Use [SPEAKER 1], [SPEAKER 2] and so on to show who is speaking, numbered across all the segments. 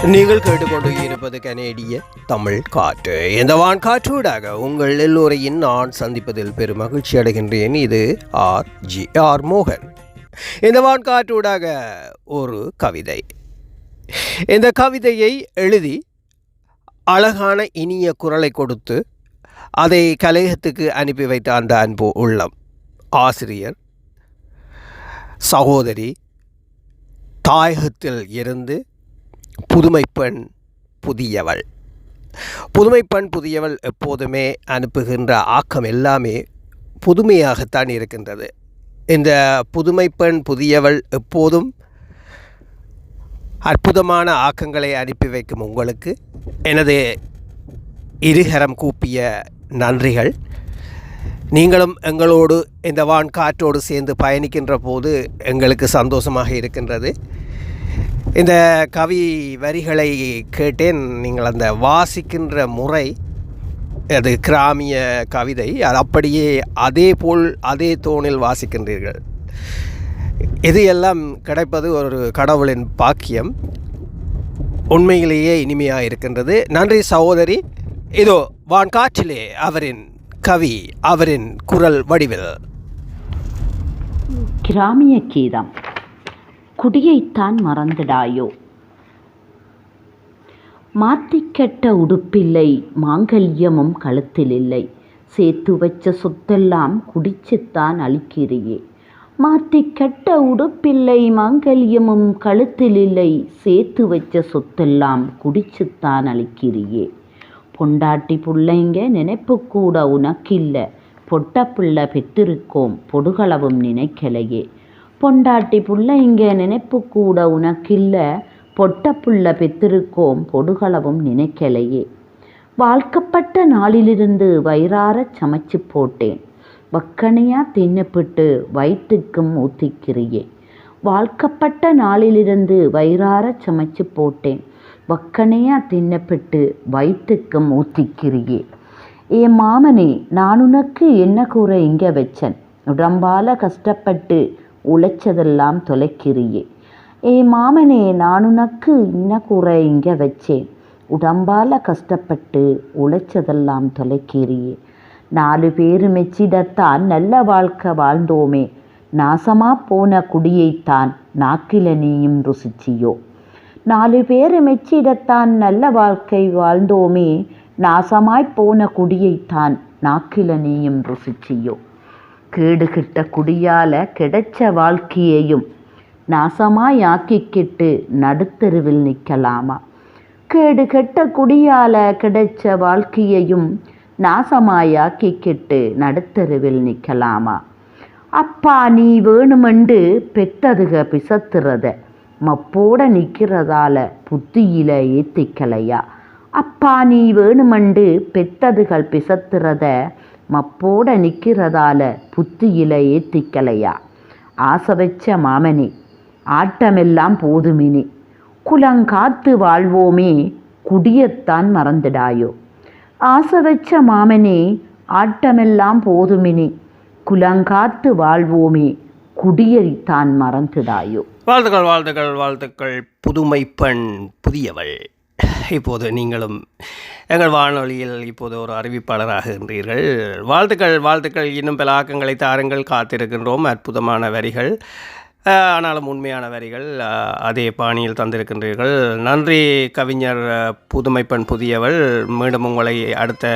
[SPEAKER 1] நீங்கள் கேட்டுக்கொண்டு இருப்பது கனேடிய தமிழ் காற்று. இந்த வான்காற்றூடாக உங்கள் எல்லோரையும் நான் சந்திப்பதில் பெரும் மகிழ்ச்சி அடைகின்றேன். இது ஆர் மோகன். இந்த வான்காற்றூடாக ஒரு கவிதை. இந்த கவிதையை எழுதி அழகான இனிய குரலை கொடுத்து அதை கலையகத்துக்கு அனுப்பி வைத்த அந்த அன்பு உள்ளம் ஆசிரியர் சகோதரி, தாயகத்தில் இருந்து புதுமைப்பெண் புதியவள். புதுமைப்பெண் புதியவள் எப்போதுமே அனுப்புகின்ற ஆக்கம் எல்லாமே புதுமையாகத்தான் இருக்கின்றது. இந்த புதுமைப்பெண் புதியவள் எப்போதும் அற்புதமான ஆக்கங்களை அனுப்பி வைக்கும் உங்களுக்கு எனது இருகரம் கூப்பிய நன்றிகள். நீங்களும் எங்களோடு இந்த வான்காற்றோடு சேர்ந்து பயணிக்கின்ற போது எங்களுக்கு சந்தோஷமாக இருக்கின்றது. இந்த கவி வரிகளை கேட்டேன். நீங்கள் அந்த வாசிக்கின்ற முறை, அது கிராமிய கவிதை, அது அப்படியே அதே போல் அதே தோணில் வாசிக்கின்றீர்கள். இது எல்லாம் கிடைப்பது ஒரு கடவுளின் பாக்கியம். உண்மையிலேயே இனிமையாக இருக்கின்றது. நன்றி சகோதரி. இதோ வான்காற்றிலே அவரின் கவி, அவரின் குரல் வடிவில்.
[SPEAKER 2] கிராமிய கீதம். குடியைத்தான் மறந்துடாயோ. மாத்திக்கெட்ட உடுப்பில்லை, மாங்கல்யமும் கழுத்தில் இல்லை, சேர்த்து வச்ச சொத்தெல்லாம் குடிச்சுத்தான் அழிக்கிறியே. மாத்திக்கெட்ட உடுப்பில்லை, மாங்கல்யமும் கழுத்தில் இல்லை, சேர்த்து வச்ச சொத்தெல்லாம் குடிச்சுத்தான் அழிக்கிறியே. பொண்டாட்டி புள்ளைங்க நினைப்பு கூட உனக்கில்லை, பொட்ட பிள்ளை பெற்றிருக்கோம் பொடுகளவும் நினைக்கலையே. பொண்டாட்டி புள்ளைங்க நினைப்பு கூட உனக்கில்லை, பொட்ட புள்ள பெற்றிருக்கோம் பொடுகளவும் நினைக்கலையே. வாழ்க்கப்பட்ட நாளிலிருந்து வயிறார சமைச்சு போட்டேன், வக்கனையா தின்னுப்பிட்டு வயிற்றுக்கும் ஊத்திக்கிறியே. வாழ்க்கப்பட்ட நாளிலிருந்து வயிறார சமைச்சு போட்டேன், வக்கனையா தின்னுப்பிட்டு வயிற்றுக்கும் ஊத்திக்கிறியே. என் மாமனே, நான் உனக்கு என்ன கூற இங்கே வச்சன், உடம்பால கஷ்டப்பட்டு உழைச்சதெல்லாம் தொலைக்கிறியே. மாமனே, நான் உனக்கு என்ன கூற இங்கே வச்சேன், உடம்பால கஷ்டப்பட்டு உழைச்சதெல்லாம் தொலைக்கிறியே. 4 பேர் மெச்சிடத்தான் நல்ல வாழ்க்கை வாழ்ந்தோமே, நாசமாக போன குடியைத்தான் நாக்கில நீயும் ருசிச்சியோ. 4 பேர் மெச்சிடத்தான் நல்ல வாழ்க்கை வாழ்ந்தோமே, நாசமாய் போன குடியைத்தான் நாக்கில நீயும் ருசிச்சியோ. கேடுகிட்ட குடியால் கிடைச்ச வாழ்க்கையையும் நாசமாய் ஆக்கிக்கிட்டு நடுத்தருவில் நிற்கலாமா. கேடுகெட்ட குடியால் கிடைச்ச வாழ்க்கையையும் நாசமாய் ஆக்கிக்கிட்டு நடுத்தருவில் நிற்கலாமா. அப்பா, நீ வேணுமென்று பெத்ததுக பிசத்துறத மப்போட நிற்கிறதால புத்தியில ஏத்திக்கலையா. அப்பா, நீ வேணுமென்று பெத்ததுகள் பிசத்துறத மப்போட நிற்கிறதால புத்தியில ஏத்திக்கலையா. ஆசை வச்ச மாமனே, ஆட்டமெல்லாம் போதுமினி, குலங்காத்து வாழ்வோமே, குடியத்தான் மறந்துடாயோ. ஆசை வச்ச மாமனே, ஆட்டமெல்லாம் போதுமினி, குலங்காத்து வாழ்வோமே, குடியைத்தான் மறந்துடாயோ.
[SPEAKER 1] வாழ்த்துக்கள், வாழ்த்துக்கள், வாழ்த்துக்கள். புதுமைப்பெண் புதியவள். இப்போது நீங்களும் எங்கள் வானொலியில் இப்போது ஒரு அறிவிப்பாளராகின்றீர்கள். வாழ்த்துக்கள், வாழ்த்துக்கள். இன்னும் பல ஆக்கங்களை தாருங்கள், காத்திருக்கின்றோம். அற்புதமான வரிகள், ஆனாலும் உண்மையான வரிகள் அதே பாணியில் தந்திருக்கின்றீர்கள். நன்றி கவிஞர் புதுமைப்பெண் புதியவள். மீண்டும் உங்களை அடுத்த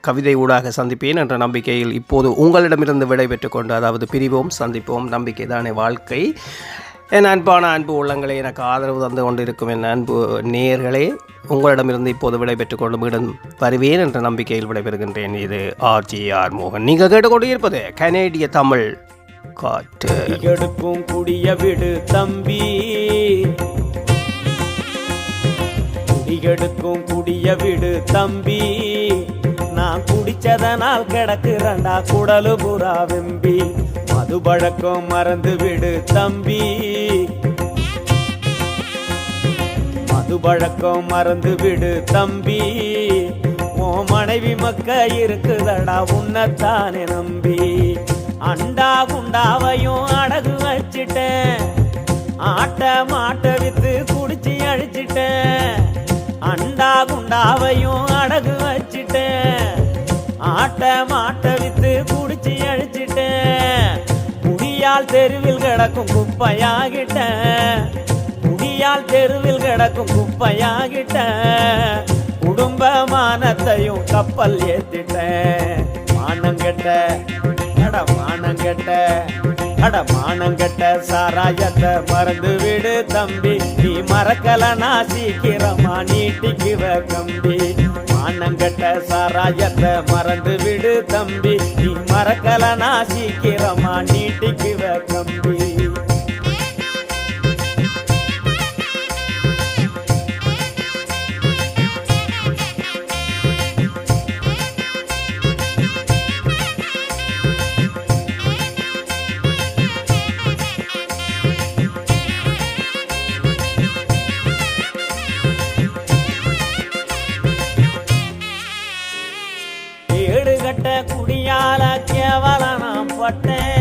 [SPEAKER 1] கவிதை ஊடாக சந்திப்பேன் என்ற நம்பிக்கையில் இப்போது உங்களிடமிருந்து விடைபெற்று கொண்டு, அதாவது பிரிவோம் சந்திப்போம், நம்பிக்கை தானே வாழ்க்கை. என் அன்பான அன்பு உள்ளங்களே, எனக்கு ஆதரவு தந்து கொண்டிருக்கும் என் அன்பு நேயர்களே, உங்களிடமிருந்து இப்போது விடைபெற்றுக் கொண்டு மீண்டும் வருவேன் என்ற நம்பிக்கையில் விடைபெறுகின்றேன். இது ஆர் மோகன். நீங்கள் கேட்டுக்கொண்டு இருப்பது கனேடிய தமிழ் காற்று.
[SPEAKER 3] எடுக்கும் குடிய விடு தம்பி, குடியெடுக்கும் குடிய விடு தம்பி, நான் குடிச்சதனால் கிடக்குறண்டா குடலு புறா வெம்பி. மது பழக்கம் மறந்து விடு தம்பி, மது பழக்கம் மறந்து விடு தம்பி. ஓ மனைவி மக்க இருக்குதடா உன்னத்தானே நம்பி. அண்டா குண்டாவையும் அடகு வச்சிட்டேன், ஆட்ட மாட்ட வித்து குடிச்சு அழிச்சிட்டேன். அண்டா குண்டாவையும் அடகு வச்சிட்டேன், ஆட்ட மாட்ட வித்து குடிச்சு அழிச்சிட்டேன். குடியால் தெருவில் கிடக்கும் குப்பையாகிட்டேன், குடியால் தெருவில் கிடக்கும் குப்பையாகிட்டேன். குடும்பமானத்தையும் கப்பல் ஏத்திட்டேன். மானங்கெட்ட மானங்கெட்ட சாராயத்தை மறந்து விடு தம்பி, நீ மறக்கலனா சீக்கிரமா நீட்டிக்குவ கம்பி. மானங்கெட்ட சாராயத்தை மறந்து விடு தம்பி, நீ மறக்கலனா சீக்கிரமா நீட்டிக்குவ கம்பி. கட்ட குடியால கேவல நான் பட்டேன்,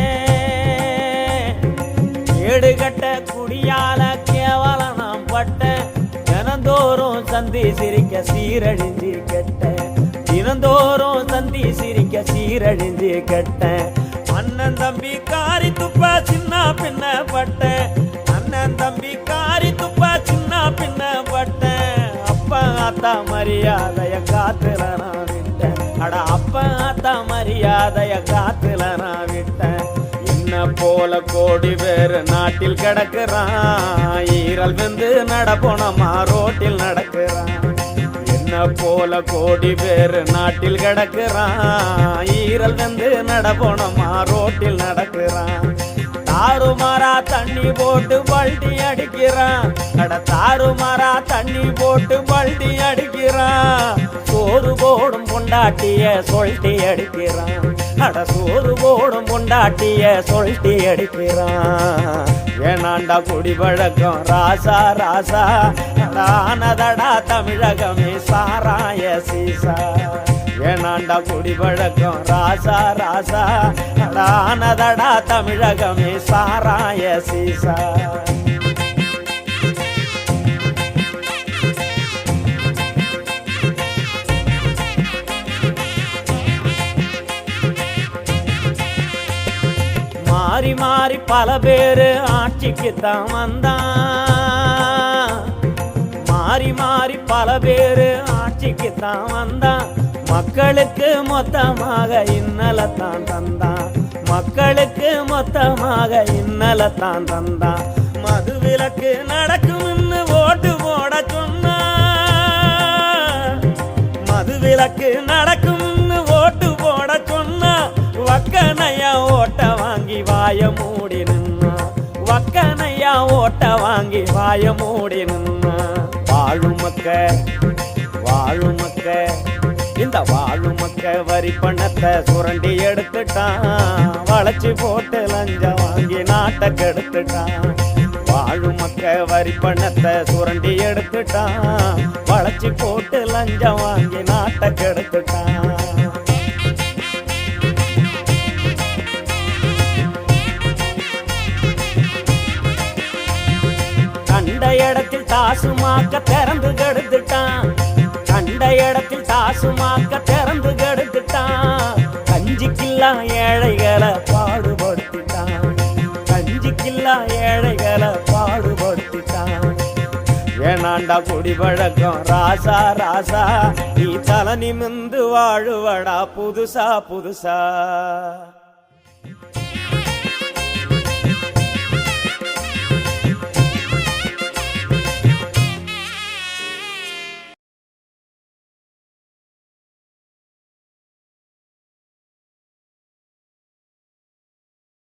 [SPEAKER 3] ஏடுகட்ட குடியால கேவல நான் பட்டேன். தினந்தோறும் சந்தி சிரிக்க சீரழிஞ்சு கெட்டேன், தினந்தோறும் சந்தி சிரிக்க சீரழிஞ்சு கெட்டேன். அண்ணன் தம்பி காரி துப்பா சின்ன பின்ன பட்டேன், அண்ணன் தம்பி காரி துப்பா சின்ன பின்ன பட்டேன். அப்பா ஆத்தா மரியாதைய காத்துல நான் விட்டேன், அட அப்பா ஆத்தா மரியாதைய காத்துல நான் விட்டேன். என்ன போல கோடி பேர் நாட்டில் கிடக்குறான், ஈரல் வந்து நடப்போனமா ரோட்டில் நடக்கிறான். என்ன போல கோடி பேர் நாட்டில் கிடக்குறான், ஈரல் வந்து நடப்போனமா ரோட்டில் நடக்கிறான். தாறுமாறா தண்ணி போட்டு பல்டி அடிக்கிறான், அட தாறுமாறா தண்ணி போட்டு பல்டி அடிக்கிறான். சோறு போடும் பொண்டாட்டிய சொல்ட்டி அடிக்கிறான், அட சோறு போடும் பொண்டாட்டிய சொல்ட்டி அடிக்கிறான். ஏனாண்டா குடி பழக்கம் ராசா ராசா, ஆனதடா தமிழகமே சாராய சீசா. ஏனாண்டா குடி பழக்கம் ராசா ராசா, ஆனதடா தமிழகமே சாராய சீசா. மாறி மாறி பல பேரு ஆட்சிக்குத்தான் வந்தான், மாறி மாறி பல பேரு ஆட்சிக்குத்தான் வந்தான். மக்களுக்கு மொத்தமாக இன்னலத்தான் தந்தான், மக்களுக்கு மொத்தமாக இன்னலத்தான் தந்தான். மது விலக்கு நடக்கும்னு ஓட்டு போட சொன்னா, மது விலக்கு நடக்கும்னு ஓட்டு போட சொன்னா. வக்கனையா ஓட்ட வாங்கி வாய மூடி நின்னா, வக்கனையா ஓட்ட வாங்கி வாய மூடி நின்னா. வாழுமக்க வாழுமக்க இந்த வாழுமக்க வரி பணத்தை சுரண்டி எடுத்துட்டான், வளைச்சு போட்டு லஞ்சம் வாங்கி நாட்டை கெடுத்துட்டான். வாழுமக்க வரி பணத்தை சுரண்டி எடுத்துட்டான், வளைச்சு போட்டு லஞ்சம் வாங்கி நாட்டை கெடுத்துட்டான். கண்ட இடத்தில் தாசுமாக்க திறந்து கெடுத்துட்டான், கண்ட இடத்தில் தாசுமாக்க திறந்து கெடுத்துட்டான். கஞ்சிக்கில்லா ஏழைகளை பாடுபடுத்திட்டான், கஞ்சிக்கில்லா ஏழைகளை பாடுபடுத்திட்டான். ஏனாண்டா குடி பழக்கம் ராசா ராசா, நீ தலை நிமிந்து வாழுவடா புதுசா புதுசா.